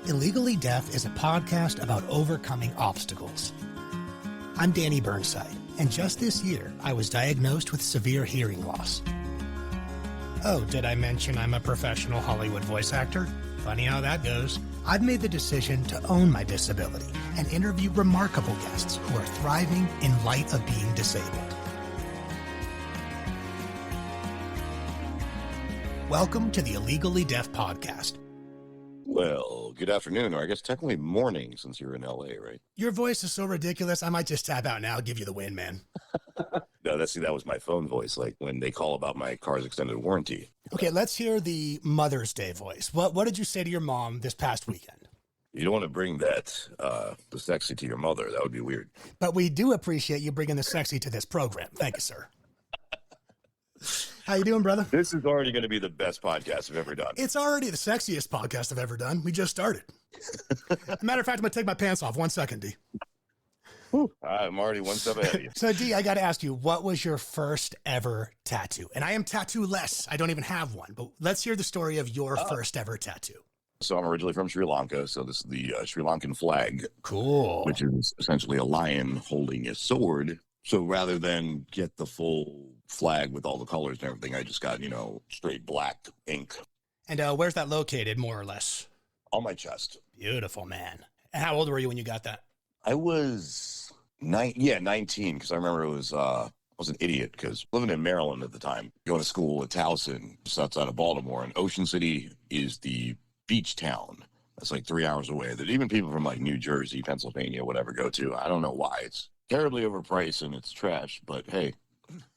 Illegally Deaf is a podcast about overcoming obstacles. I'm Danny Burnside, and just this year, I was diagnosed with severe hearing loss. Oh, did I mention I'm a professional Hollywood voice actor? Funny how that goes. I've made the decision to own my disability and interview remarkable guests who are thriving in light of being disabled. Welcome to the Illegally Deaf podcast. Well, good afternoon, or I guess technically morning since you're in LA, right? Your voice is so ridiculous, I might just tap out now, give you the win, man. No, that was my phone voice, like when they call about my car's extended warranty. Okay, let's hear the Mother's Day voice. What did you say to your mom this past weekend? You don't want to bring that, the sexy to your mother. That would be weird. But we do appreciate you bringing the sexy to this program. Thank you, sir. How you doing, brother? This is already going to be the best podcast I've ever done. It's already the sexiest podcast I've ever done. We just started. Matter of fact, I'm going to take my pants off. 1 second, D. I'm already one step ahead of you. So, D, I got to ask you, what was your first ever tattoo? And I am tattoo-less. I don't even have one. But let's hear the story of your first ever tattoo. So I'm originally from Sri Lanka. So this is the Sri Lankan flag. Cool. Which is essentially a lion holding a sword. So rather than get the full flag with all the colors and everything, I just got, straight black ink. And where's that located, more or less? On my chest. Beautiful, man. And how old were you when you got that? I was 19, because I remember I was an idiot, because living in Maryland at the time, going to school at Towson, just outside of Baltimore, and Ocean City is the beach town. That's like 3 hours away, that even people from like New Jersey, Pennsylvania, whatever, go to. I don't know why. It's terribly overpriced and it's trash, but hey,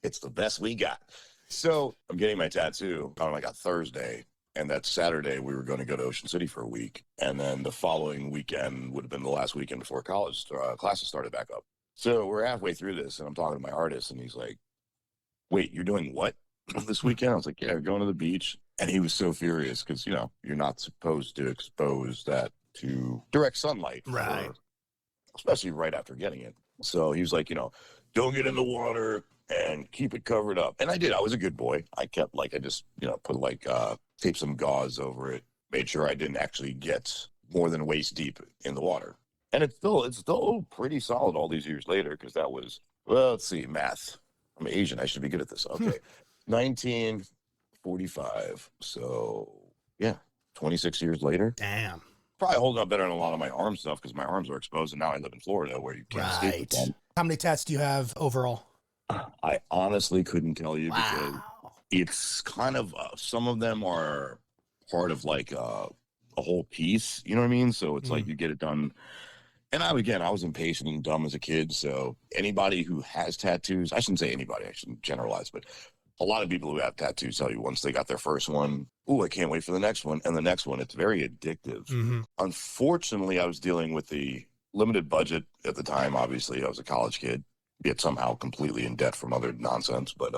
it's the best we got. So I'm getting my tattoo on like a Thursday, and that Saturday we were going to go to Ocean City for a week, and then the following weekend would have been the last weekend before college classes started back up. So we're halfway through this, and I'm talking to my artist, and he's like, "Wait, you're doing what this weekend?" I was like, "Yeah, we're going to the beach." And he was so furious because you're not supposed to expose that to direct sunlight, right? Especially right after getting it. So he was like, don't get in the water and keep it covered up. And I did. I was a good boy. I kept I just, put tape some gauze over it, made sure I didn't actually get more than waist deep in the water. And it's still pretty solid all these years later, because that was, let's see, math. I'm Asian. I should be good at this. Okay. 1945. So yeah, 26 years later. Damn. Probably holding up better than a lot of my arm stuff, because my arms are exposed, and now I live in Florida where you can't escape with them. How many tats do you have overall? I honestly couldn't tell you, because Wow. it's kind of, some of them are part of like a whole piece, you know what I mean? So it's like you get it done. And I was impatient and dumb as a kid. So anybody who has tattoos, I shouldn't say anybody, I shouldn't generalize, but a lot of people who have tattoos tell you once they got their first one, "Ooh, I can't wait for the next one." And the next one, it's very addictive. Mm-hmm. Unfortunately, I was dealing with the limited budget at the time. Obviously, I was a college kid, yet somehow completely in debt from other nonsense, but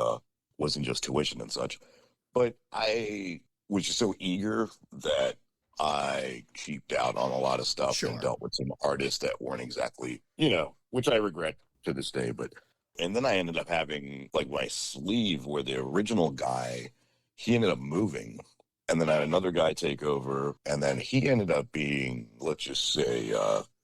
wasn't just tuition and such. But I was just so eager that I cheaped out on a lot of stuff and dealt with some artists that weren't exactly, which I regret to this day. And then I ended up having my sleeve where the original guy, he ended up moving, and then I had another guy take over, and then he ended up being, let's just say,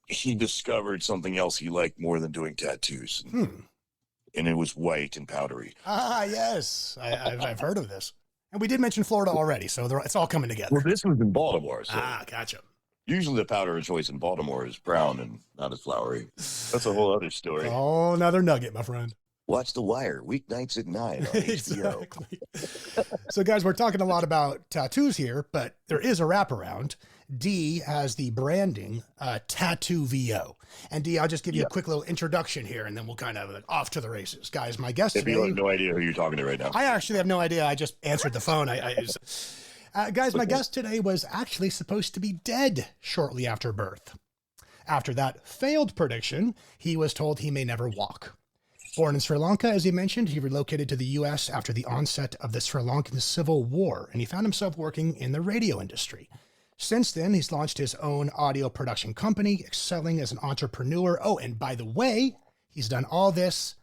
he discovered something else he liked more than doing tattoos. And it was white and powdery. Ah, yes. I've heard of this. And we did mention Florida already, so it's all coming together. Well, this was in Baltimore. So gotcha. Usually the powder of choice in Baltimore is brown and not as flowery. That's a whole other story. Oh, another nugget, my friend. Watch The Wire, weeknights at 9 on HBO. Exactly. So, guys, we're talking a lot about tattoos here, but there is a wraparound. Dee has the branding Tattoo VO. And Dee, I'll just give you a quick little introduction here, and then we'll kind of off to the races. Guys, my guest today... If you have no idea who you're talking to right now. I actually have no idea. I just answered the phone. Guys, my guest today was actually supposed to be dead shortly after birth. After that failed prediction, he was told he may never walk. Born in Sri Lanka, as he mentioned, he relocated to the U.S. after the onset of the Sri Lankan Civil War, and he found himself working in the radio industry. Since then, he's launched his own audio production company, excelling as an entrepreneur. Oh, and by the way, he's done all this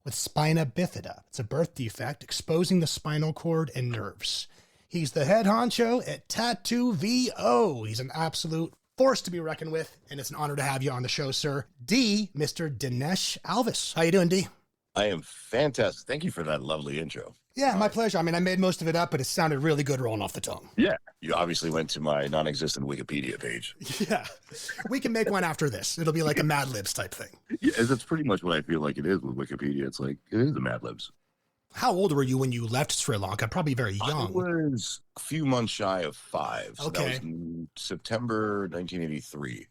with spina bifida. It's a birth defect exposing the spinal cord and nerves. He's the head honcho at Tattoo VO. He's an absolute force to be reckoned with, and it's an honor to have you on the show, sir. Mr. Dinesh Alvis. How you doing, D? I am fantastic. Thank you for that lovely intro. Yeah, my pleasure. I mean, I made most of it up, but it sounded really good rolling off the tongue. Yeah. You obviously went to my non-existent Wikipedia page. Yeah. We can make one after this. It'll be like a Mad Libs type thing. Yeah, that's pretty much what I feel like it is with Wikipedia. It's like, it is a Mad Libs. How old were you when you left Sri Lanka? Probably very young. I was a few months shy of 5. So Okay. that was in September 1983.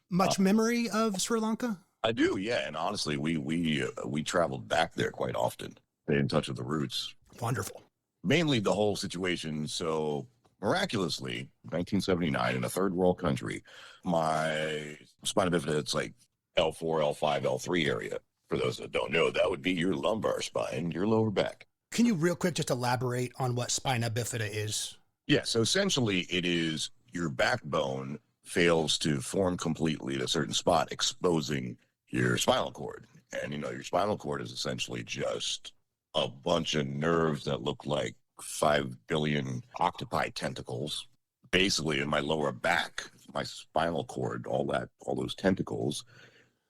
Much memory of Sri Lanka? I do, yeah. And honestly, we traveled back there quite often. Stay in touch with the roots. Wonderful. Mainly the whole situation. So miraculously, 1979 in a third world country, my spina bifida, it's like L4, L5, L3 area. For those that don't know, that would be your lumbar spine, your lower back. Can you real quick just elaborate on what spina bifida is? Yeah, so essentially it is your backbone fails to form completely at a certain spot, exposing your spinal cord. And, your spinal cord is essentially just a bunch of nerves that look like 5 billion octopi tentacles. Basically, in my lower back, my spinal cord, all those tentacles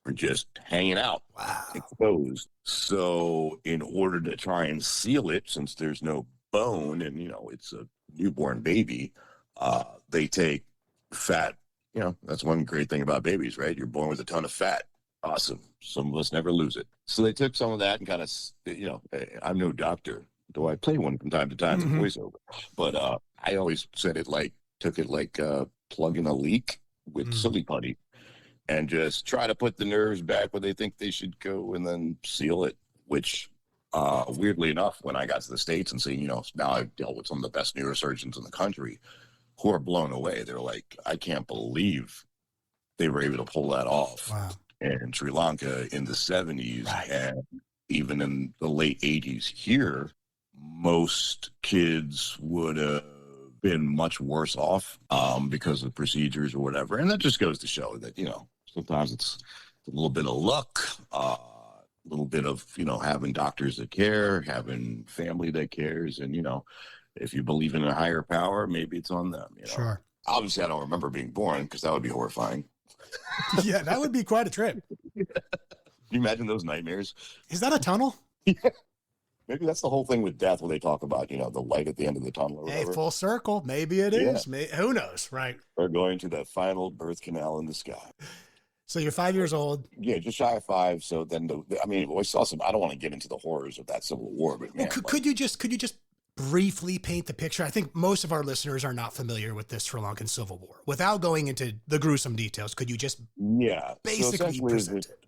are just hanging out, exposed. So in order to try and seal it, since there's no bone and, it's a newborn baby, they take fat. That's one great thing about babies, right? You're born with a ton of fat. Awesome. Some of us never lose it. So they took some of that and kind of, I'm no doctor, though I play one from time to time as a voiceover. But I always said took it like plugging a leak with silly putty and just try to put the nerves back where they think they should go and then seal it, which weirdly enough, when I got to the States and see, now I've dealt with some of the best neurosurgeons in the country who are blown away. They're like, I can't believe they were able to pull that off. Wow. In Sri Lanka in the 70s, Right. and even in the late 80s here, most kids would have been much worse off because of procedures or whatever. And that just goes to show that, sometimes it's a little bit of luck, a little bit of, having doctors that care, having family that cares. And, if you believe in a higher power, maybe it's on them. Sure. Obviously, I don't remember being born because that would be horrifying. Yeah, that would be quite a trip. Can you imagine those nightmares? Is that a tunnel? Yeah. Maybe that's the whole thing with death when they talk about, the light at the end of the tunnel or whatever. Hey, full circle. Maybe it is. Who knows, right? We're going to the final birth canal in the sky. So you're 5 years old. Yeah, just shy of 5. So then, we saw some, I don't want to get into the horrors of that Civil War, but man. Well, could you just briefly paint the picture? I think most of our listeners are not familiar with this Sri Lankan Civil War. Without going into the gruesome details, could you just basically present it?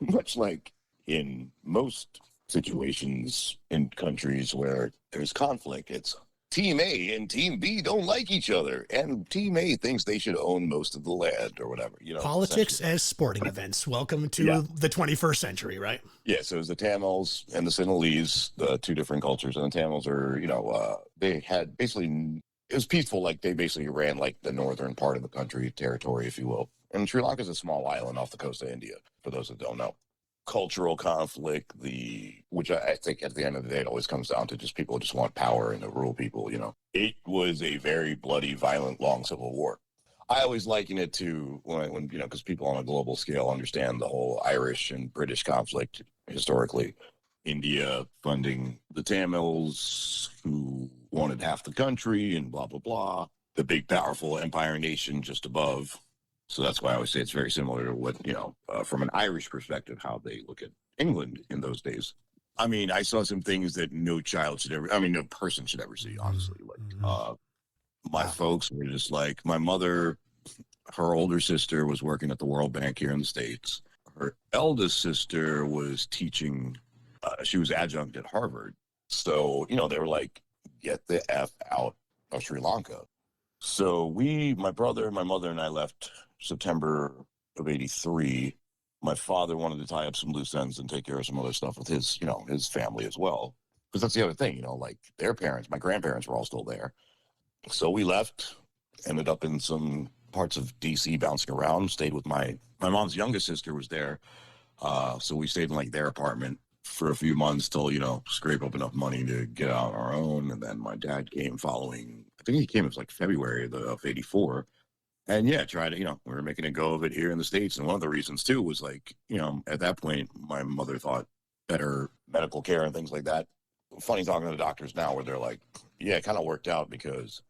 Much like in most situations in countries where there's conflict, it's Team A and Team B don't like each other, and Team A thinks they should own most of the land or whatever. Politics as sporting events. Welcome to the 21st century, right? Yeah, so it was the Tamils and the Sinhalese, the two different cultures. And the Tamils are, they had basically, it was peaceful. Like they basically ran like the northern part of the country, territory, if you will. And Sri Lanka is a small island off the coast of India, for those that don't know. Cultural conflict, which I think at the end of the day, it always comes down to just people just want power and to rule people, It was a very bloody, violent, long civil war. I always liken it to when because people on a global scale understand the whole Irish and British conflict historically. India funding the Tamils who wanted half the country and blah, blah, blah. The big, powerful empire nation just above. So that's why I always say it's very similar to what, from an Irish perspective, how they look at England in those days. I mean, I saw some things that no person should ever see, honestly. Like, my folks were just like, my mother, her older sister was working at the World Bank here in the States. Her eldest sister was teaching, she was adjunct at Harvard. So, they were like, get the F out of Sri Lanka. So my brother, my mother, and I left September of 83. My father wanted to tie up some loose ends and take care of some other stuff with his, his family as well. Because that's the other thing, like their parents, my grandparents were all still there. So we left, ended up in some parts of DC bouncing around, stayed with my mom's youngest sister was there. So we stayed in like their apartment for a few months till, scrape up enough money to get out on our own. And then my dad came following, I think he came, it was like February of 84. And yeah, try to, we were making a go of it here in the States. And one of the reasons too was like, at that point, my mother thought better medical care and things like that. Funny talking to the doctors now where they're like, yeah, it kind of worked out because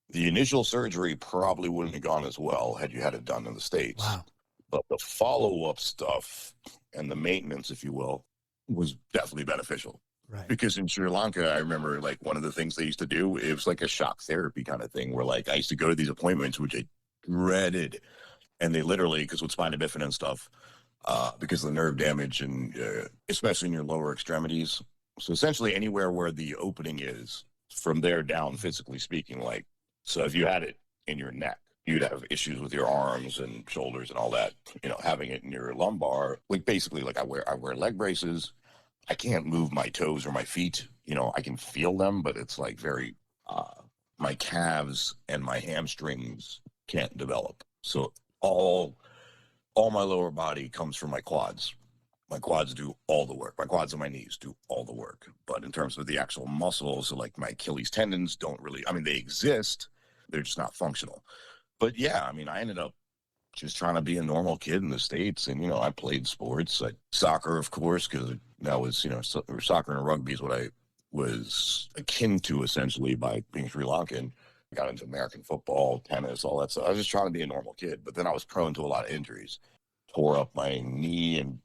the initial surgery probably wouldn't have gone as well had you had it done in the States. Wow. But the follow-up stuff and the maintenance, if you will, was definitely beneficial. Right. Because in Sri Lanka, I remember like one of the things they used to do, it was like a shock therapy kind of thing where like I used to go to these appointments, which I dreaded. And they literally, because with spina bifida and stuff, because of the nerve damage and especially in your lower extremities. So essentially anywhere where the opening is from there down, physically speaking, like, so if you had it in your neck, you'd have issues with your arms and shoulders and all that, having it in your lumbar, like basically like I wear leg braces. I can't move my toes or my feet. I can feel them, but it's like very, my calves and my hamstrings can't develop. So all my lower body comes from my quads. My quads do all the work. My quads and my knees do all the work. But in terms of the actual muscles, so like my Achilles tendons don't really, they exist. They're just not functional. But yeah, I ended up just trying to be a normal kid in the States. And, I played sports, soccer, of course, because that was, soccer and rugby is what I was akin to essentially by being Sri Lankan. I got into American football, tennis, all that stuff. I was just trying to be a normal kid. But then I was prone to a lot of injuries. Tore up my knee and,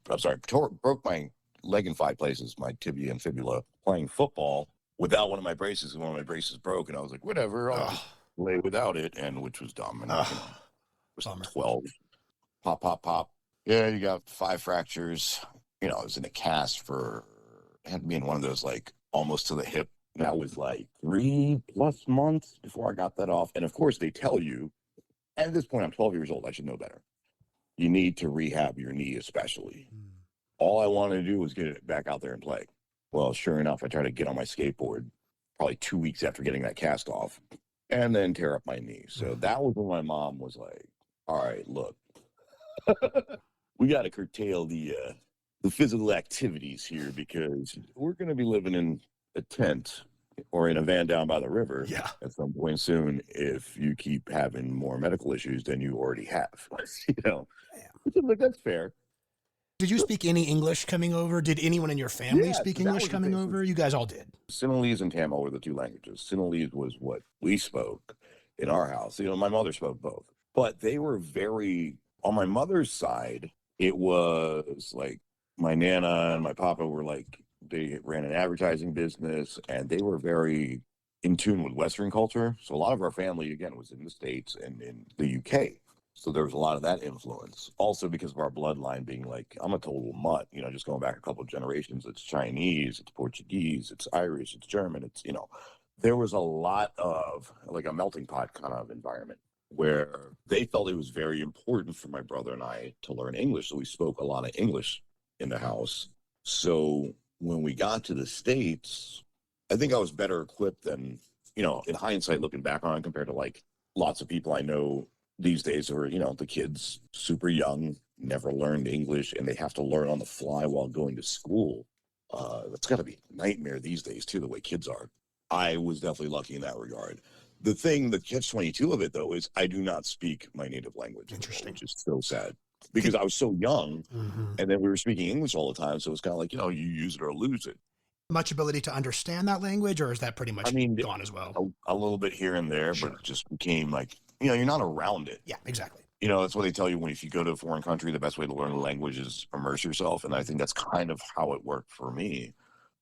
broke my leg in 5 places, my tibia and fibula, playing football without one of my braces. And one of my braces broke. And I was like, whatever, I'll just play without it, and which was dumb. And it was 12. Pop, pop, pop. Yeah, you got 5 fractures. I was in a cast I had to be in one of those, like, almost to the hip. And that was like 3+ months before I got that off. And of course, they tell you, and at this point, I'm 12 years old. I should know better. You need to rehab your knee, especially. All I wanted to do was get it back out there and play. Well, sure enough, I tried to get on my skateboard probably 2 weeks after getting that cast off and then tear up my knee. So that was when my mom was like, all right, look, we got to curtail the physical activities here because we're going to be living in a tent or in a van down by the river at some point soon if you keep having more medical issues than you already have. Like, that's fair. Did you speak any English coming over? Did anyone in your family speak English coming over? You guys all did. Sinhalese and Tamil were the 2 languages. Sinhalese was what we spoke in our house. My mother spoke both. But they were on my mother's side, it was like my Nana and my Papa were like, they ran an advertising business and they were very in tune with Western culture. So a lot of our family, again, was in the States and in the UK. So there was a lot of that influence. Also because of our bloodline being like, I'm a total mutt, just going back a couple of generations. It's Chinese, it's Portuguese, it's Irish, it's German. It's, there was a lot of like a melting pot kind of environment where they felt it was very important for my brother and I to learn English. So we spoke a lot of English in the house. So when we got to the States, I think I was better equipped than, in hindsight, looking back on it compared to like lots of people I know these days who are, the kids super young, never learned English, and they have to learn on the fly while going to school. That's got to be a nightmare these days, too, the way kids are. I was definitely lucky in that regard. The catch-22 of it, though, is I do not speak my native language. Interesting. Which is so sad. Because I was so young, and then we were speaking English all the time, so it's kind of like, you use it or lose it. Much ability to understand that language, or is that pretty much gone as well? A little bit here and there, but it just became like, you're not around it. Yeah, exactly. That's what they tell you if you go to a foreign country, the best way to learn the language is immerse yourself. And I think that's kind of how it worked for me.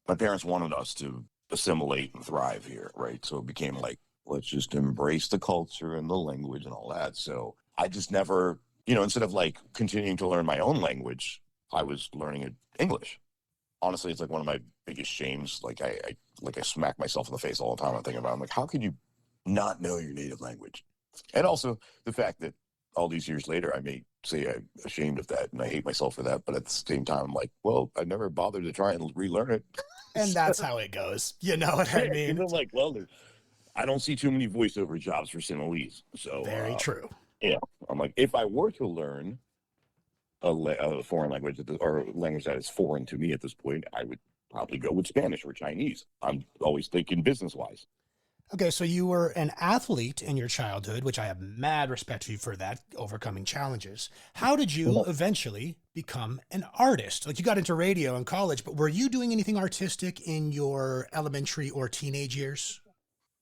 My parents wanted us to assimilate and thrive here, right? So it became like, let's just embrace the culture and the language and all that. So I just never, instead of like continuing to learn my own language, I was learning English. Honestly, it's like one of my biggest shames. Like I smack myself in the face all the time. I'm thinking about, I'm like, how could you not know your native language? And also the fact that all these years later, I may say I'm ashamed of that and I hate myself for that. But at the same time, I'm like, well, I never bothered to try and relearn it. And that's how it goes. You know what I mean? I'm like, well, I don't see too many voiceover jobs for Sinhalese. So very true. I'm like, if I were to learn a foreign language or a language that is foreign to me at this point, I would probably go with Spanish or Chinese. I'm always thinking business-wise. Okay, so you were an athlete in your childhood, which I have mad respect for you for that, overcoming challenges. How did you Well, eventually become an artist? Like you got into radio in college, but were you doing anything artistic in your elementary or teenage years?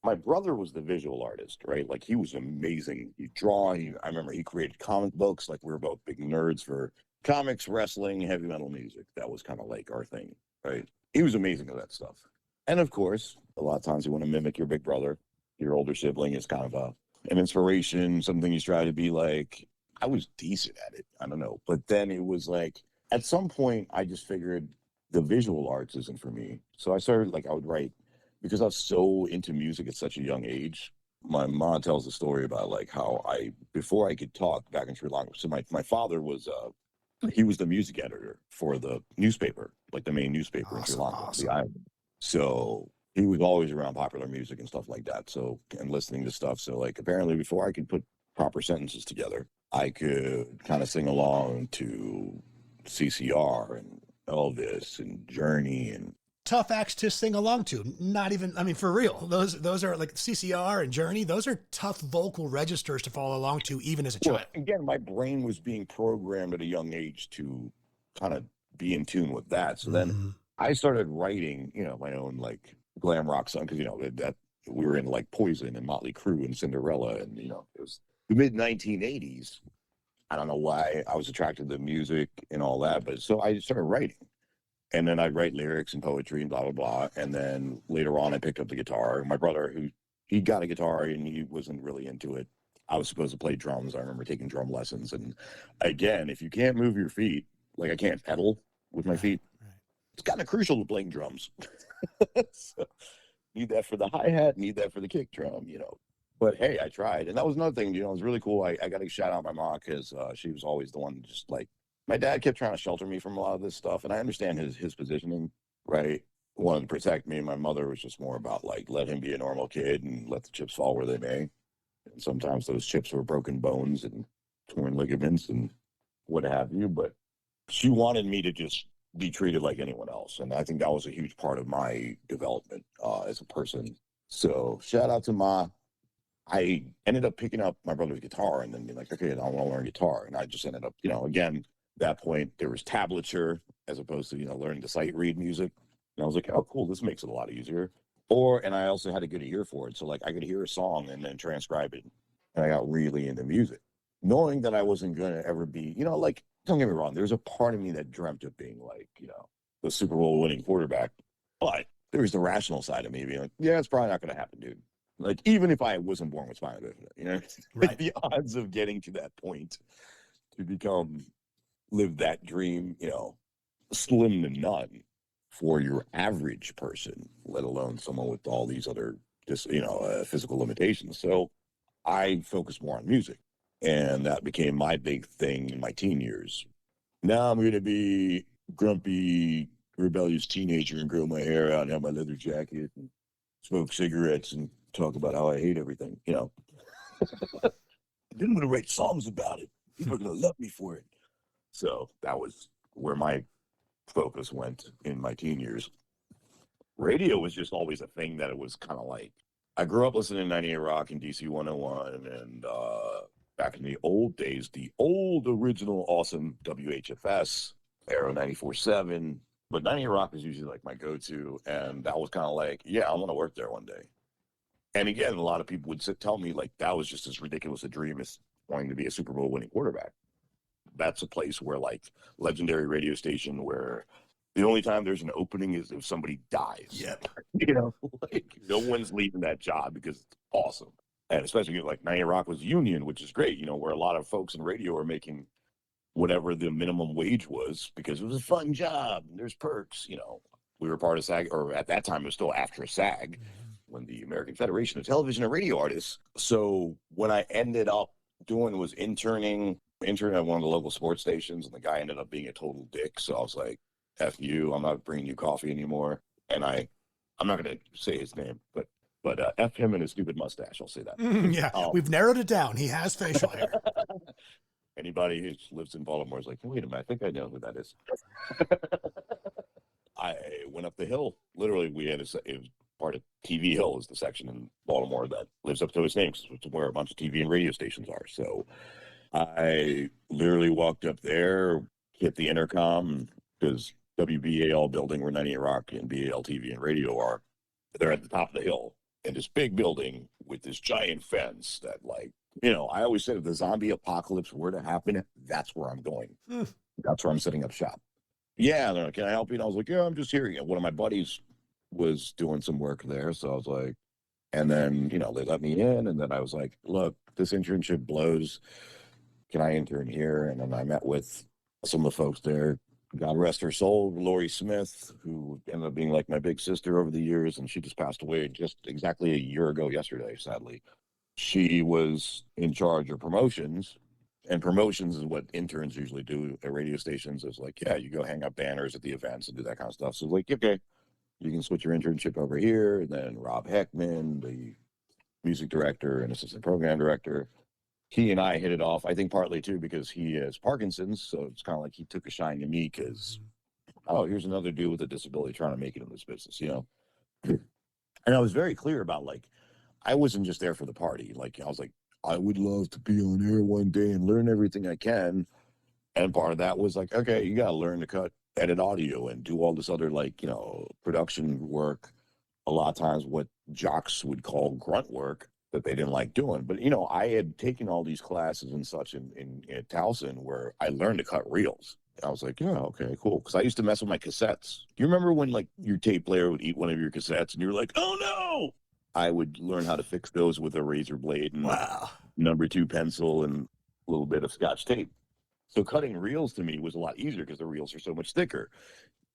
my brother was the visual artist, right? Like he was amazing. He draw. I remember he created comic books. Like we were both big nerds for comics, wrestling, heavy metal music. That was kind of like our thing, right? He was amazing at that stuff. And of course, a lot of times you want to mimic your big brother, your older sibling is kind of an inspiration, something you try to be like. I was decent at it. I don't know. But then it was like, at some point, I just figured the visual arts isn't for me. So I started, like, I would write because I was so into music at such a young age. My mom tells a story about like how before I could talk back in Sri Lanka. So my father was, he was the music editor for the newspaper, like the main newspaper in Sri Awesome, Lanka, the awesome. island. So he was always around popular music and stuff like that. So, and listening to stuff. So like apparently before I could put proper sentences together, I could kind of sing along to CCR and Elvis and Journey and Tough acts to sing along to. Not even, I mean, for real. Those are like CCR and Journey. Those are tough vocal registers to follow along to, even as a well, child. again, my brain was being programmed at a young age to kind of be in tune with that. So then Mm-hmm. I started writing, my own like glam rock song because that we were in like Poison and Motley Crue and Cinderella, and it was the mid 1980s. I don't know why I was attracted to music and all that, but so I started writing, and then I'd write lyrics and poetry and blah blah blah. And then later on, I picked up the guitar. My brother, who he got a guitar and he wasn't really into it. I was supposed to play drums. I remember taking drum lessons, and again, if you can't move your feet, like I can't pedal with my Right, feet, right. it's kind of crucial to playing drums. So, need that for the hi hat, need that for the kick drum. But hey, I tried, and that was another thing. It was really cool. I got to shout out my mom because she was always the one, just like my dad kept trying to shelter me from a lot of this stuff, and I understand his positioning, right? Wanted to protect me. My mother was just more about like let him be a normal kid and let the chips fall where they may. And sometimes those chips were broken bones and torn ligaments and what have you. But she wanted me to just be treated like anyone else. And I think that was a huge part of my development as a person. So shout out to Ma. I ended up picking up my brother's guitar and then being like, okay, I want to learn guitar. And I just ended up, again, that point there was tablature as opposed to, learning to sight read music. And I was like, oh, cool, this makes it a lot easier. And I also had to get an ear for it. So like I could hear a song and then transcribe it. And I got really into music, knowing that I wasn't going to ever be, like, don't get me wrong. There's a part of me that dreamt of being like, the Super Bowl winning quarterback. But there was the rational side of me being like, yeah, it's probably not going to happen, dude. Like, even if I wasn't born with spina bifida, Right. the odds of getting to that point to live that dream, slim to none for your average person, let alone someone with all these other just, physical limitations. So I focused more on music, and that became my big thing in my teen years. Now I'm going to be grumpy, rebellious teenager and grow my hair out and have my leather jacket and smoke cigarettes and talk about how I hate everything. I didn't want to write songs about it. People are going to love me for it. So that was where my focus went in my teen years. Radio was just always a thing that it was kind of like, I grew up listening to 98 Rock and DC 101 and back in the old days, the old original awesome WHFS, Arrow 94.7. But 98 Rock was usually like my go-to. And that was kind of like, yeah, I want to work there one day. And again, a lot of people would tell me like that was just as ridiculous a dream as wanting to be a Super Bowl winning quarterback. That's a place where like legendary radio station where the only time there's an opening is if somebody dies. Yep. Like no one's leaving that job because it's awesome. And especially like 90 Rock was union, which is great, where a lot of folks in radio are making whatever the minimum wage was because it was a fun job. And there's perks, We were part of SAG, or at that time it was still after SAG, when the American Federation of Television and Radio Artists. So what I ended up doing was interning at one of the local sports stations, and the guy ended up being a total dick. So I was like, F you, I'm not bringing you coffee anymore. And I'm not going to say his name, but F him and his stupid mustache. I'll say that. Yeah, we've narrowed it down. He has facial hair. Anybody who lives in Baltimore is like, wait a minute, I think I know who that is. I went up the hill. Literally, it was part of TV Hill is the section in Baltimore that lives up to its name, which is where a bunch of TV and radio stations are. So I literally walked up there, hit the intercom, because WBAL building where 98 Rock and BAL TV and radio are, they're at the top of the hill in this big building with this giant fence that, like, I always said if the zombie apocalypse were to happen, that's where I'm going. That's where I'm setting up shop. Yeah, they're like, can I help you? And I was like, yeah, I'm just here. One of my buddies was doing some work there. So I was like, and then, they let me in. And then I was like, look, this internship blows. Can I intern here? And then I met with some of the folks there. God rest her soul, Lori Smith, who ended up being like my big sister over the years. And she just passed away just exactly a year ago yesterday, sadly. She was in charge of promotions. And promotions is what interns usually do at radio stations. It's like, yeah, you go hang up banners at the events and do that kind of stuff. So it's like, okay, you can switch your internship over here. And then Rob Heckman, the music director and assistant program director, he and I hit it off. I think partly too because he has Parkinson's. So it's kind of like he took a shine to me because, oh, here's another dude with a disability trying to make it in this business, And I was very clear about, like, I wasn't just there for the party. Like, I was like, I would love to be on air one day and learn everything I can. And part of that was like, okay, you got to learn to edit audio and do all this other, like, production work. A lot of times what jocks would call grunt work that they didn't like doing. But, I had taken all these classes and such at Towson where I learned to cut reels. And I was like, yeah, okay, cool. Because I used to mess with my cassettes. Do you remember when, like, your tape player would eat one of your cassettes and you were like, oh, no? I would learn how to fix those with a razor blade and number 2 pencil and a little bit of Scotch tape. So cutting reels to me was a lot easier because the reels are so much thicker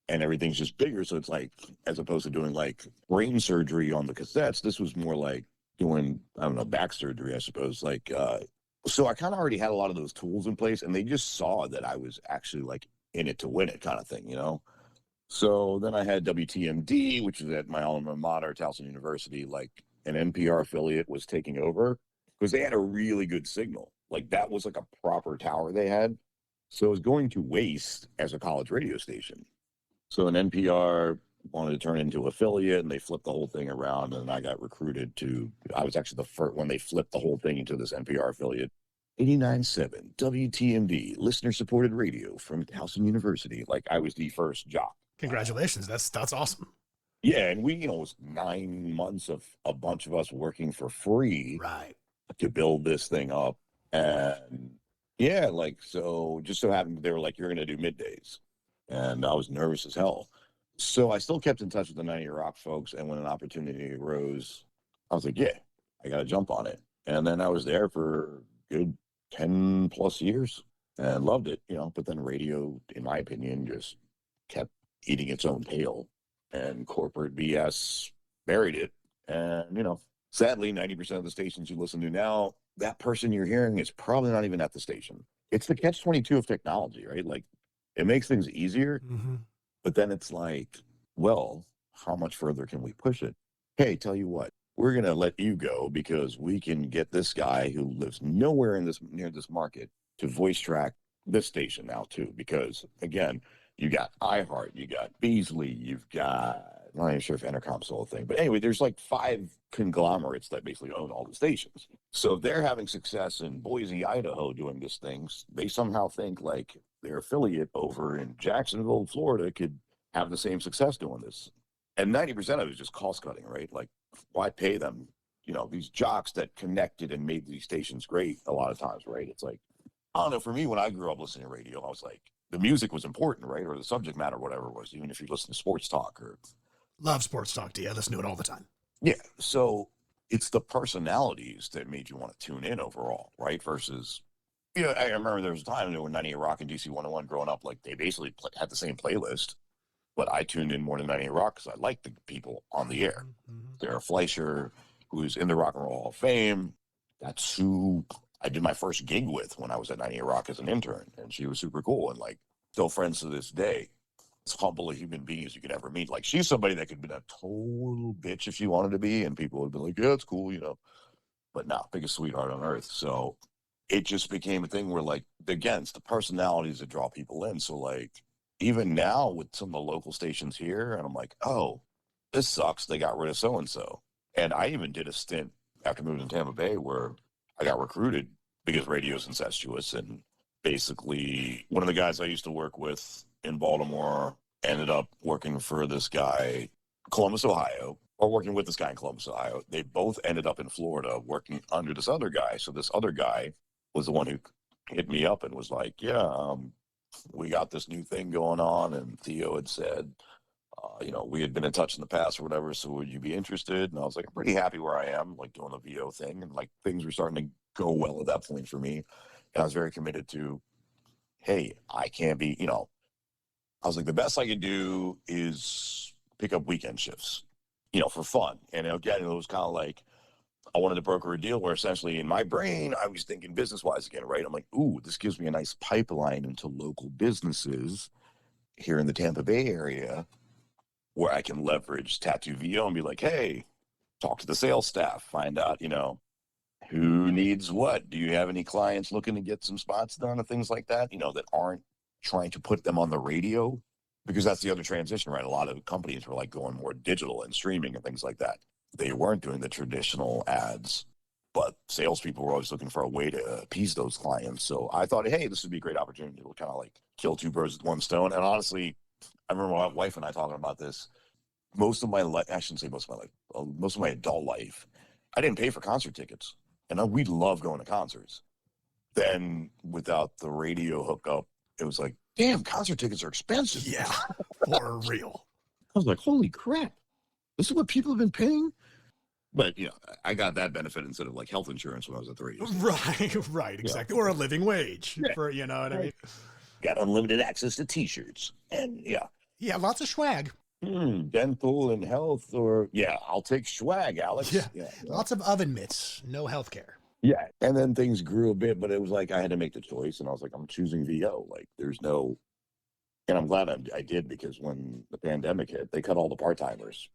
and everything's just bigger. So it's like, as opposed to doing like brain surgery on the cassettes, this was more like doing, I don't know, back surgery, I suppose. Like, so I kind of already had a lot of those tools in place and they just saw that I was actually like in it to win it kind of thing, So then I had WTMD, which is at my alma mater, Towson University, like an NPR affiliate was taking over because they had a really good signal. Like that was like a proper tower they had. So it was going to waste as a college radio station. So an NPR wanted to turn into affiliate and they flipped the whole thing around. And I got recruited I was actually the first when they flipped the whole thing into this NPR affiliate. 89.7 WTMD, listener supported radio from Towson University. Like I was the first jock. Congratulations. That's awesome. Yeah. And we, it was 9 months of a bunch of us working for free to build this thing up. And yeah, like, so just so happened they were like, you're going to do middays. And I was nervous as hell. So I still kept in touch with the 98 Rock folks. And when an opportunity arose, I was like, yeah, I got to jump on it. And then I was there for a good 10 plus years and loved it, but then radio, in my opinion, just kept eating its own tail and corporate BS buried it. And, sadly, 90% of the stations you listen to now, that person you're hearing is probably not even at the station. It's the catch-22 of technology, right? Like it makes things easier, but then it's like, well, how much further can we push it? Hey, tell you what, we're going to let you go because we can get this guy who lives nowhere near this market to voice track this station now too. Because again, you got iHeart, you got Beasley, you've got, I'm not even sure if Entercom's the whole thing, but anyway, there's like 5 conglomerates that basically own all the stations. So if they're having success in Boise, Idaho doing this thing, they somehow think like their affiliate over in Jacksonville, Florida could have the same success doing this. And 90% of it is just cost cutting, right? Like why pay them, these jocks that connected and made these stations great a lot of times, right? It's like, I don't know, for me, when I grew up listening to radio, I was like, the music was important, right? Or the subject matter, whatever it was, even if you listen to sports talk or. Love sports talk, Dee. I listen to it all the time. Yeah. So it's the personalities that made you want to tune in overall, right? Versus, I remember there was a time when 98 Rock and DC 101 growing up, like they basically had the same playlist, but I tuned in more to 98 Rock because I liked the people on the air. Sarah Fleischer, who's in the Rock and Roll Hall of Fame. That's who I did my first gig with when I was at 98 Rock as an intern, and she was super cool and like still friends to this day. As humble a human being as you could ever meet. Like she's somebody that could be a total bitch if she wanted to be, and people would be like, yeah, it's cool, but no, biggest sweetheart on earth. So it just became a thing where like, again, it's the personalities that draw people in. So like even now with some of the local stations here, and I'm like, oh, this sucks. They got rid of so-and-so. And I even did a stint after moving to Tampa Bay where I got recruited because radio's incestuous. And basically, one of the guys I used to work with in Baltimore ended up working for this guy, Columbus, Ohio, or working with this guy in Columbus, Ohio. They both ended up in Florida working under this other guy. So this other guy was the one who hit me up and was like, yeah, we got this new thing going on. And Theo had said, we had been in touch in the past or whatever. So would you be interested? And I was like, I'm pretty happy where I am, like doing the VO thing. And like things were starting to go well at that point for me. And I was very committed to, hey, I can't be, I was like, the best I could do is pick up weekend shifts, for fun. And again, it was kind of like, I wanted to broker a deal where essentially in my brain, I was thinking business-wise again, right? I'm like, ooh, this gives me a nice pipeline into local businesses here in the Tampa Bay area where I can leverage Tattoo VO and be like, hey, talk to the sales staff, find out, who needs what? Do you have any clients looking to get some spots done and things like that, that aren't trying to put them on the radio? Because that's the other transition, right? A lot of companies were like going more digital and streaming and things like that. They weren't doing the traditional ads, but salespeople were always looking for a way to appease those clients. So I thought, hey, this would be a great opportunity to kind of like kill two birds with one stone. And honestly, I remember my wife and I talking about this. Most of my life, I shouldn't say most of my life, most of my adult life, I didn't pay for concert tickets. And we love going to concerts. Then without the radio hookup, it was like, damn, concert tickets are expensive. Yeah, for real. I was like, holy crap. This is what people have been paying? But, I got that benefit instead of like health insurance when I was at the radio station. Right, exactly. Yeah. Or a living wage for, you know what I mean? Got unlimited access to t-shirts and Yeah, lots of swag. Dental and health I'll take swag, Alex. Yeah. Lots of oven mitts, no health care. Yeah. And then things grew a bit, but it was like I had to make the choice and I was like, I'm choosing VO. Like there's no, and I'm glad I did because when the pandemic hit, they cut all the part-timers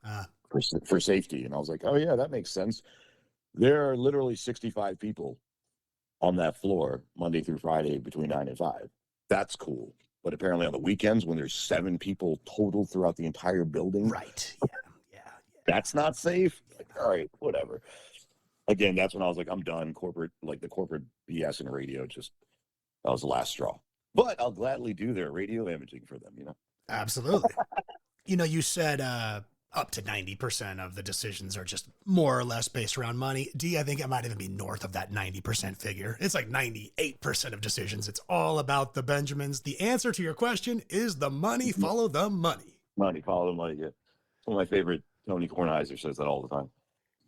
for safety. And I was like, oh yeah, that makes sense. There are literally 65 people on that floor Monday through Friday between 9 and 5. That's cool. But apparently on the weekends when there's 7 people total throughout the entire building. Right. Yeah. That's not safe. Like, all right, whatever. Again, that's when I was like, I'm done. The corporate BS in radio, that was the last straw. But I'll gladly do their radio imaging for them, Absolutely. You said up to 90% of the decisions are just more or less based around money. Dee, I think it might even be north of that 90% figure. It's like 98% of decisions. It's all about the Benjamins. The answer to your question is the money. Follow the money. Money, follow the money. Yeah. One of my favorite, Tony Kornheiser says that all the time.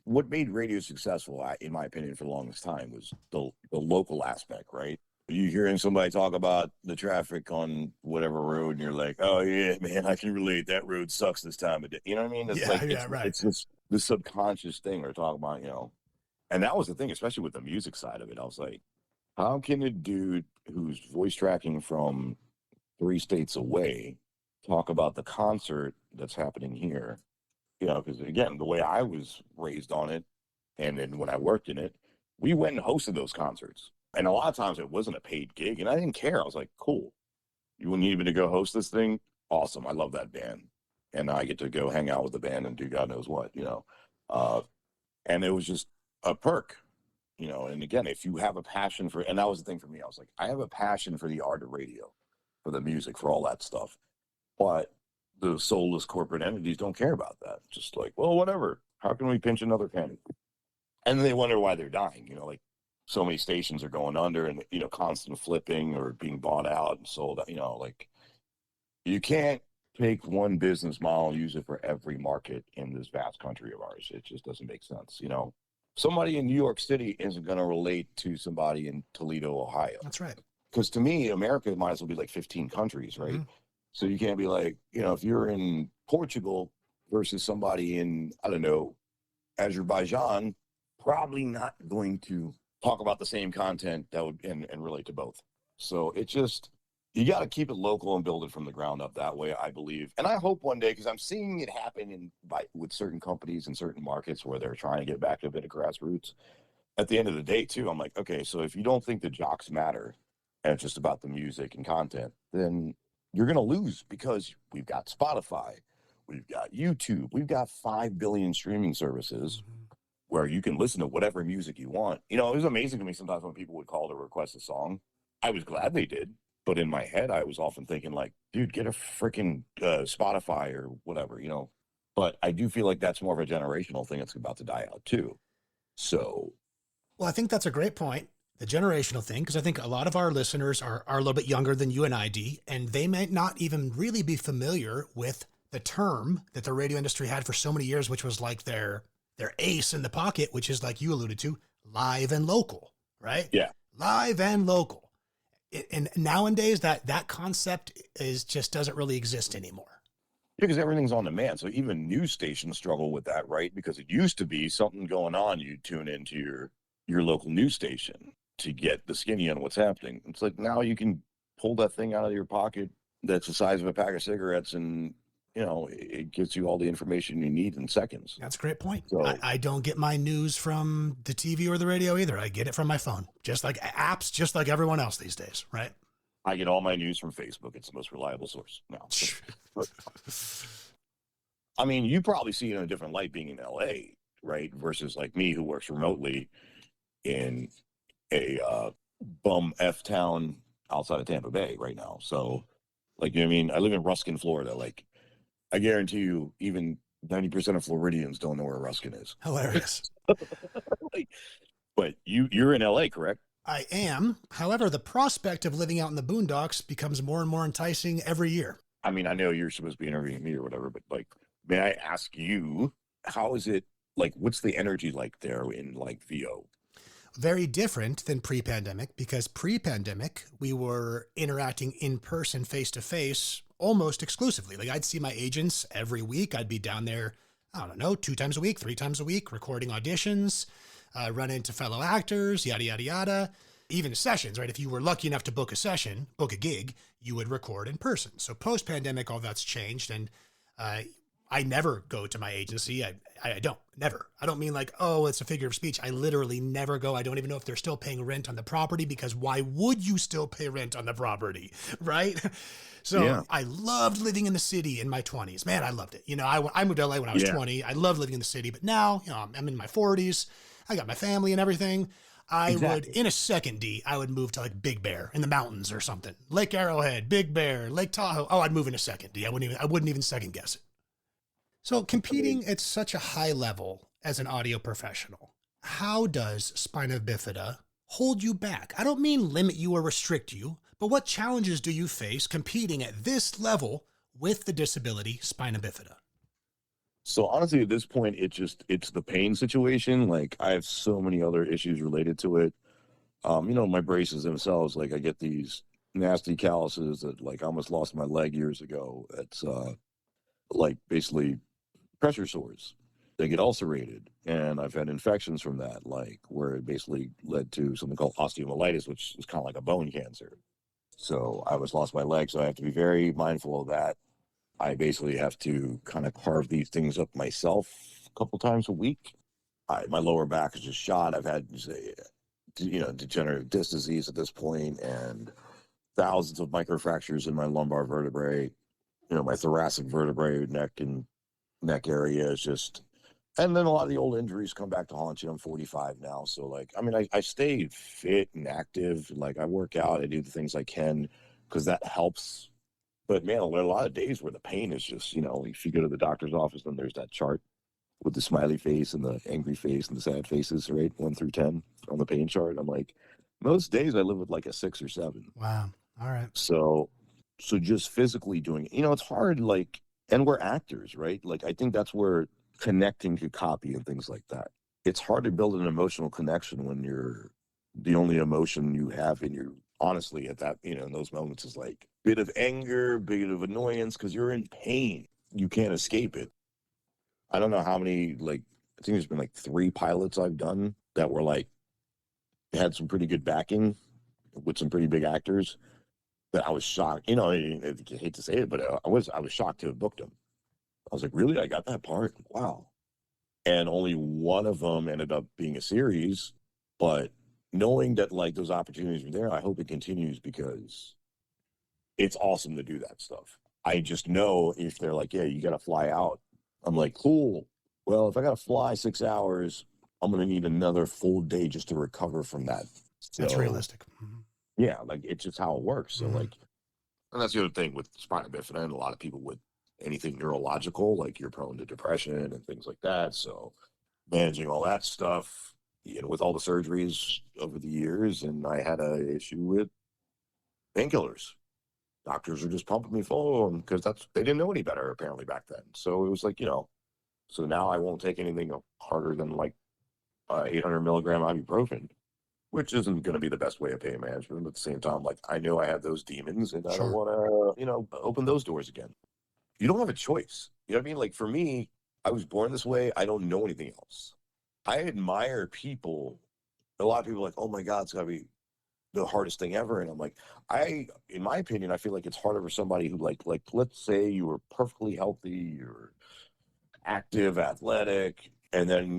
What made radio successful, in my opinion, for the longest time was the local aspect, right? You hearing somebody talk about the traffic on whatever road, and you're like, "Oh yeah, man, I can relate. That road sucks this time of day." You know what I mean? It's right. It's just the subconscious thing we're talking about, And that was the thing, especially with the music side of it. I was like, how can a dude who's voice tracking from 3 states away talk about the concert that's happening here? Because again, the way I was raised on it, and then when I worked in it, we went and hosted those concerts. And a lot of times it wasn't a paid gig, and I didn't care. I was like, cool. You need me to go host this thing? Awesome. I love that band. And I get to go hang out with the band and do God knows what, and it was just a perk, and again, if you have a passion for, and that was the thing for me, I was like, I have a passion for the art of radio, for the music, for all that stuff. But the soulless corporate entities don't care about that. Just like, well, whatever. How can we pinch another penny? And they wonder why they're dying, like so many stations are going under and, constant flipping or being bought out and sold out, like you can't take one business model and use it for every market in this vast country of ours. It just doesn't make sense. Somebody in New York City isn't going to relate to somebody in Toledo, Ohio. That's right. Because to me, America might as well be like 15 countries, right? Mm-hmm. So you can't be like, if you're in Portugal versus somebody in, I don't know, Azerbaijan, probably not going to talk about the same content that would and relate to both. So it just, you got to keep it local and build it from the ground up that way, I believe. And I hope one day, because I'm seeing it happen with certain companies in certain markets where they're trying to get back to a bit of grassroots. At the end of the day, too, I'm like, okay, so if you don't think the jocks matter and it's just about the music and content, then you're going to lose because we've got Spotify, we've got YouTube, we've got 5 billion streaming services where you can listen to whatever music you want. You know, it was amazing to me sometimes when people would call to request a song. I was glad they did, but in my head, I was often thinking like, dude, get a freaking Spotify or whatever, you know. But I do feel like that's more of a generational thing that's about to die out too. So, well, I think that's a great point. The generational thing, because I think a lot of our listeners are a little bit younger than you and I, Dee, and they might not even really be familiar with the term that the radio industry had for so many years, which was like their ace in the pocket, which is like you alluded to, live and local, right? yeah. Live and local. And nowadays that concept just doesn't really exist anymore. Because everything's on demand. So even news stations struggle with that, right? Because it used to be something going on, you tune into your local news station to get the skinny on what's happening. It's like now you can pull that thing out of your pocket that's the size of a pack of cigarettes, and you know it gives you all the information you need in seconds. That's a great point. So, I don't get my news from the TV or the radio either. I get it from my phone, just like apps, just like everyone else these days, right? I get all my news from Facebook. It's the most reliable source now. But, I mean, you probably see it in a different light being in LA, right? Versus like me who works remotely in a bum F town outside of Tampa Bay right now. So, like, you know what I mean? I live in Ruskin, Florida. Like, I guarantee you, even 90% of Floridians don't know where Ruskin is. Hilarious. But you're in LA, correct? I am. However, the prospect of living out in the boondocks becomes more and more enticing every year. I mean, I know you're supposed to be interviewing me or whatever, but like, may I ask you, how is it, like, what's the energy like there in like VO? Very different than pre-pandemic, because pre-pandemic, we were interacting in person, face-to-face, almost exclusively. Like I'd see my agents every week. I'd be down there, I don't know, 2 times a week, 3 times a week, recording auditions, run into fellow actors, yada, yada, yada. Even sessions, right? If you were lucky enough to book a session, book a gig, you would record in person. So post-pandemic, all that's changed. And I never go to my agency. I don't, never. I don't mean like, oh, it's a figure of speech. I literally never go. I don't even know if they're still paying rent on the property, because why would you still pay rent on the property, right? So yeah. I loved living in the city in my 20s. Man, I loved it. You know, I moved to LA when I was 20. I loved living in the city, but now, you know, I'm in my 40s. I got my family and everything. I would, in a second, Dee, I would move to like Big Bear in the mountains or something. Lake Arrowhead, Big Bear, Lake Tahoe. Oh, I'd move in a second, Dee. I wouldn't even second guess it. So competing at such a high level as an audio professional, how does spina bifida hold you back? I don't mean limit you or restrict you, but what challenges do you face competing at this level with the disability spina bifida? So honestly, at this point, it's the pain situation. Like I have so many other issues related to it. You know, my braces themselves, like I get these nasty calluses that like I almost lost my leg years ago. It's like basically pressure sores. They get ulcerated, and I've had infections from that, like where it basically led to something called osteomyelitis, which is kind of like a bone cancer. So I was lost my leg, so I have to be very mindful of that. I basically have to kind of carve these things up myself a couple times a week. My lower back is just shot. I've had, you know, degenerative disc disease at this point, and thousands of microfractures in my lumbar vertebrae. You know, my thoracic vertebrae, neck area is just, and then a lot of the old injuries come back to haunt you. I'm 45 now, so like, I mean, I stay fit and active. Like I work out, I do the things I can because that helps. But man, there are a lot of days where the pain is just, you know, if you go to the doctor's office, then there's that chart with the smiley face and the angry face and the sad faces, right? 1 through 10 on the pain chart. I'm like, most days I live with like a 6 or 7. Wow. All right. So just physically doing it, you know, it's hard, like, and we're actors, right? Like, I think that's where connecting to copy and things like that. It's hard to build an emotional connection when the only emotion you have in your, honestly, at that, you know, in those moments is like bit of anger, bit of annoyance, because you're in pain. You can't escape it. I don't know how many, like, I think there's been like 3 pilots I've done that were like, had some pretty good backing with some pretty big actors that I was shocked. You know, I hate to say it, but I was shocked to have booked them. I was like, really? I got that part? Wow. And only one of them ended up being a series, but knowing that like those opportunities were there, I hope it continues because it's awesome to do that stuff. I just know if they're like, yeah, you got to fly out. I'm like, cool. Well, if I got to fly 6 hours, I'm going to need another full day just to recover from that. That's So, realistic. Mhm. yeah, like it's just how it works. So, Mhm. like, and that's the other thing with spina bifida and a lot of people with anything neurological, like you're prone to depression and things like that. So, managing all that stuff, with all the surgeries over the years, and I had a issue with painkillers. Doctors are just pumping me full of them because they didn't know any better apparently back then. So it was like, so now I won't take anything harder than like 800 milligram ibuprofen, which isn't going to be the best way of pain management. But at the same time, like I know I have those demons and I don't Sure. want to, open those doors again. You don't have a choice. You know what I mean? Like for me, I was born this way. I don't know anything else. I admire people. A lot of people are like, oh my God, it's got to be the hardest thing ever. And I'm like, in my opinion, I feel like it's harder for somebody who like, let's say you were perfectly healthy, you're active, athletic, and then,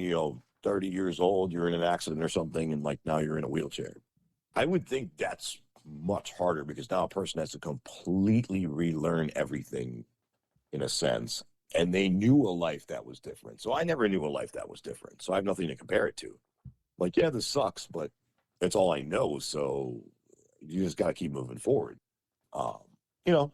30 years old, you're in an accident or something. And like now you're in a wheelchair. I would think that's much harder because now a person has to completely relearn everything in a sense. And they knew a life that was different. So I never knew a life that was different. So I have nothing to compare it to. Like, yeah, this sucks, but it's all I know. So you just got to keep moving forward. Um,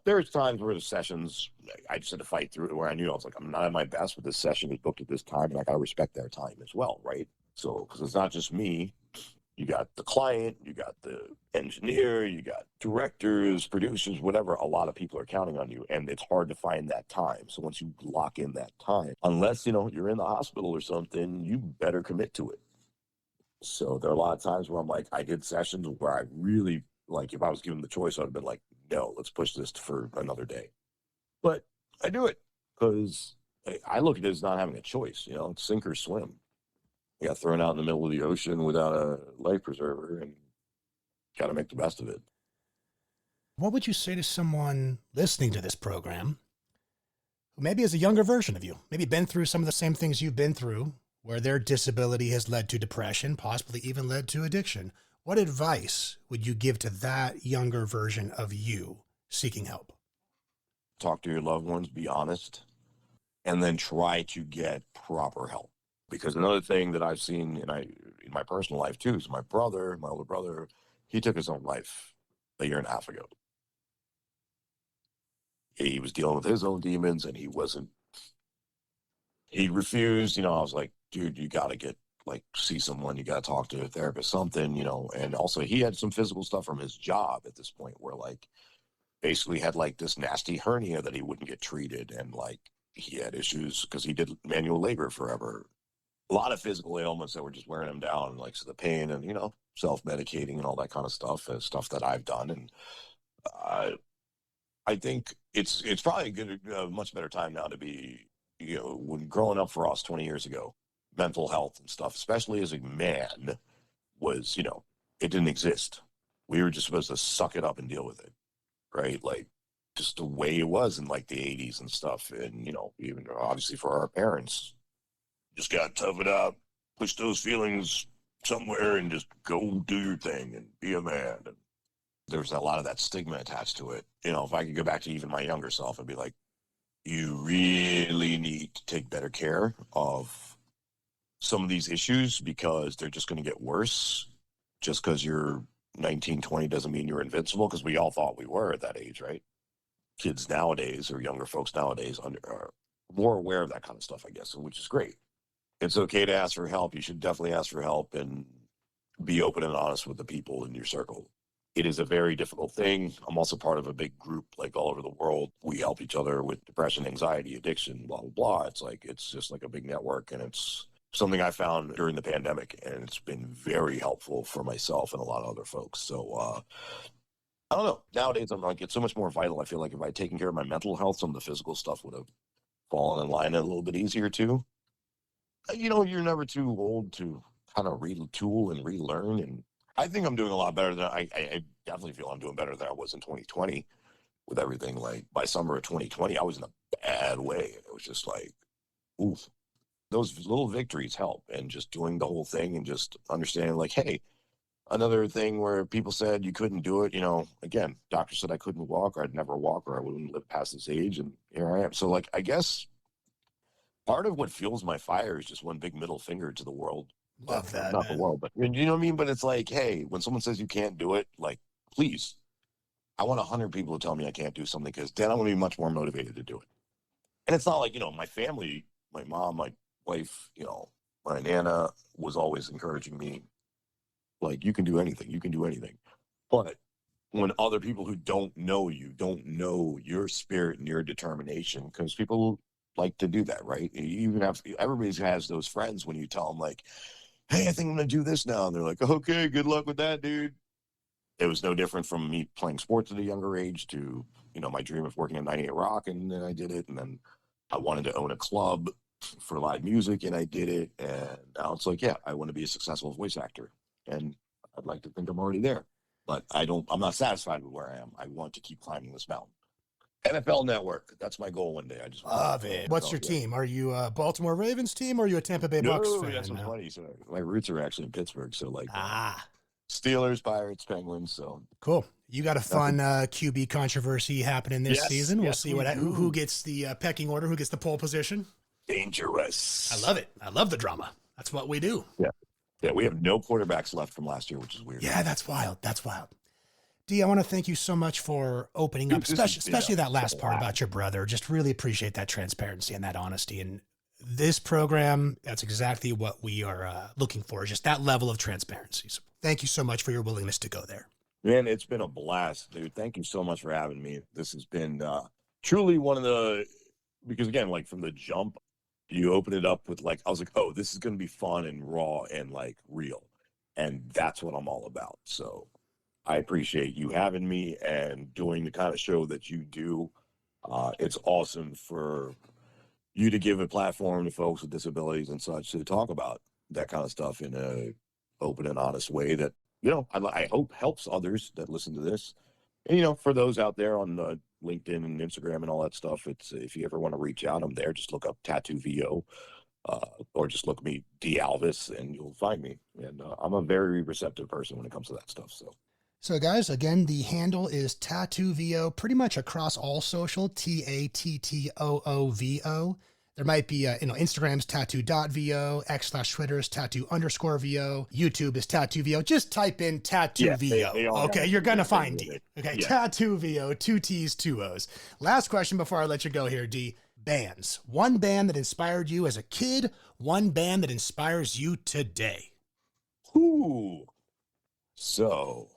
there's times where the sessions, I just had to fight through it where I knew I was like, I'm not at my best, but this session is booked at this time and I got to respect their time as well. Right. So, because it's not just me, you got the client, you got the engineer, you got directors, producers, whatever. A lot of people are counting on you, and it's hard to find that time. So once you lock in that time, unless you're in the hospital or something, you better commit to it. So there are a lot of times where I'm like, I did sessions where I really like, if I was given the choice, I'd have been like, no, let's push this for another day. But I do it because I look at it as not having a choice. It's sink or swim. I got thrown out in the middle of the ocean without a life preserver and got to make the best of it. What would you say to someone listening to this program who maybe is a younger version of you, maybe been through some of the same things you've been through, where their disability has led to depression, possibly even led to addiction? What advice would you give to that younger version of you seeking help? Talk to your loved ones, be honest, and then try to get proper help. Because another thing that I've seen in my personal life too is my older brother, he took his own life a year and a half ago. He was dealing with his own demons and he refused. I was like, dude, you got to get see someone, you got to talk to a therapist, something, and also he had some physical stuff from his job at this point where basically had this nasty hernia that he wouldn't get treated. And he had issues because he did manual labor forever. A lot of physical ailments that were just wearing him down, so the pain and, self-medicating and all that kind of stuff is stuff that I've done. And uh, I think it's probably a much better time now to be, when growing up for us 20 years ago, mental health and stuff, especially as a man, was, it didn't exist. We were just supposed to suck it up and deal with it, right? Just the way it was in the 80s and stuff. And, even obviously for our parents, just got to tough it up, push those feelings somewhere and just go do your thing and be a man. And there's a lot of that stigma attached to it. If I could go back to even my younger self, I'd be like, you really need to take better care of some of these issues because they're just going to get worse. Just because you're 19, 20 doesn't mean you're invincible, because we all thought we were at that age, right? Kids nowadays or younger folks nowadays are more aware of that kind of stuff, I guess, which is great. It's okay to ask for help. You should definitely ask for help and be open and honest with the people in your circle. It is a very difficult thing. I'm also part of a big group all over the world. We help each other with depression, anxiety, addiction, blah, blah, blah. It's just a big network, and it's something I found during the pandemic, and it's been very helpful for myself and a lot of other folks. So I don't know. Nowadays, I'm it's so much more vital. I feel like if I had taken care of my mental health, some of the physical stuff would have fallen in line a little bit easier too. You're never too old to kind of retool and relearn. And I think I'm doing a lot better than I definitely feel I'm doing better than I was in 2020 with everything. By summer of 2020, I was in a bad way. It was just oof. Those little victories help, and just doing the whole thing and just understanding hey, another thing where people said you couldn't do it. You know, again, doctor said I couldn't walk, or I'd never walk, or I wouldn't live past this age, and here I am. So, like, I guess part of what fuels my fire is just one big middle finger to the world. Love that, Not the man. world, but you know what I mean. But it's like, hey, when someone says you can't do it, like, please, I want 100 people to tell me I can't do something, because then I'm going to be much more motivated to do it. And it's not like, you know, my family, my mom, my wife, you know, my Nana was always encouraging me, like, you can do anything, you can do anything. But when other people who don't know you, don't know your spirit and your determination, because people like to do that, right? You even have, everybody has those friends when you tell them, like, hey, I think I'm going to do this now. And they're like, okay, good luck with that, dude. It was no different from me playing sports at a younger age to, you know, my dream of working at 98 Rock, and then I did it. And then I wanted to own a club for live music, and I did it. And now it's like, yeah, I want to be a successful voice actor. And I'd like to think I'm already there. But I'm not satisfied with where I am. I want to keep climbing this mountain. NFL Network. That's my goal one day. I just love it. What's your team? Are you a Baltimore Ravens team, or are you a Tampa Bay Bucks fan? That's what's funny. So my roots are actually in Pittsburgh. So, like, Ah, Steelers, Pirates, Penguins. So cool. You got a fun QB controversy happening this season. We'll see who gets the pecking order, who gets the pole position. Dangerous. I love it. I love the drama. That's what we do. Yeah, we have no quarterbacks left from last year, which is weird. Yeah, that's wild. That's wild. Dee, I want to thank you so much for opening up, especially that last part about your brother. Just really appreciate that transparency and that honesty. And this program, that's exactly what we are looking for, just that level of transparency. So thank you so much for your willingness to go there. Man, it's been a blast, dude. Thank you so much for having me. This has been truly one of the, because again, like from the jump, you open it up with like, I was like, oh, this is going to be fun and raw and like real. And that's what I'm all about. So I appreciate you having me and doing the kind of show that you do. It's awesome for you to give a platform to folks with disabilities and such to talk about that kind of stuff in a open and honest way that, you know, I hope helps others that listen to this. And, you know, for those out there on LinkedIn and Instagram and all that stuff, it's, if you ever want to reach out, I'm there. Just look up Tattoo VO, or just look me Dee Alvis, and you'll find me. And I'm a very receptive person when it comes to that stuff. So guys, again, the handle is Tattoo VO, pretty much across all social, TATTOOVO. There might be, Instagram's tattoo.vo, X/Twitter is tattoo_VO, YouTube is Tattoo VO. Just type in Tattoo VO. Okay, you're going to find Dee. Okay, yeah. Tattoo VO, 2 T's, 2 O's. Last question before I let you go here, Dee. Bands. One band that inspired you as a kid, one band that inspires you today. Ooh. So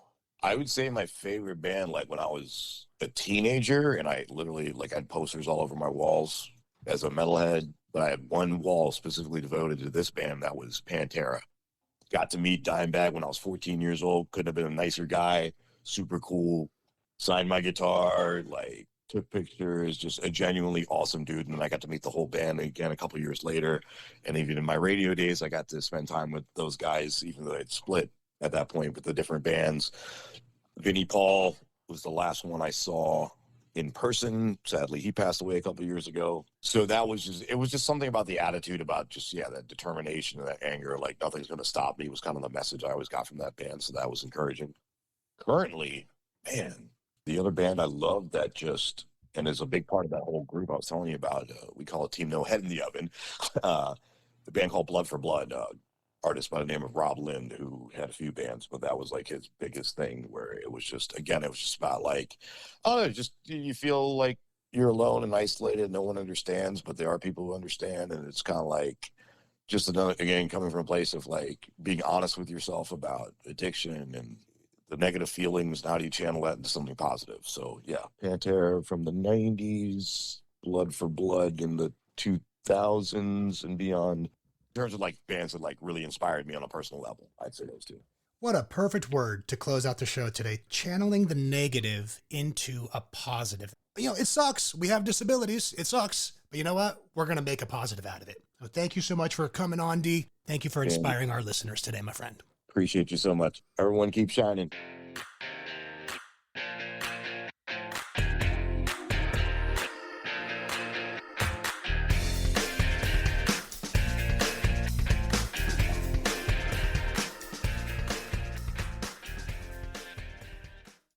I would say my favorite band, like when I was a teenager, and I literally like had posters all over my walls as a metalhead, but I had one wall specifically devoted to this band. That was Pantera. Got to meet Dimebag when I was 14 years old. Couldn't have been a nicer guy. Super cool. Signed my guitar, like took pictures, just a genuinely awesome dude. And then I got to meet the whole band again a couple years later. And even in my radio days, I got to spend time with those guys, even though they'd split at that point with the different bands. Vinnie Paul was the last one I saw in person. Sadly, he passed away a couple of years ago. So that was just, it was just something about the attitude, about just, that determination and that anger, like nothing's going to stop me, was kind of the message I always got from that band. So that was encouraging. Currently, man, the other band I love that just, and is a big part of that whole group I was telling you about, we call it Team No Head in the Oven, the band called Blood for Blood, artist by the name of Rob Lind, who had a few bands, but that was like his biggest thing, where it was just, again, it was just about like, oh, just you feel like you're alone and isolated, no one understands, but there are people who understand. And it's kind of like just another, again, coming from a place of like being honest with yourself about addiction and the negative feelings, and how do you channel that into something positive. So yeah, Pantera from the 90s, Blood for Blood in the 2000s and beyond. In terms of like bands that like really inspired me on a personal level, I'd say those two. What a perfect word to close out the show today. Channeling the negative into a positive. You know, it sucks. We have disabilities. It sucks. But you know what? We're going to make a positive out of it. So thank you so much for coming on, Dee. Thank you for inspiring our listeners today, my friend. Appreciate you so much. Everyone keep shining.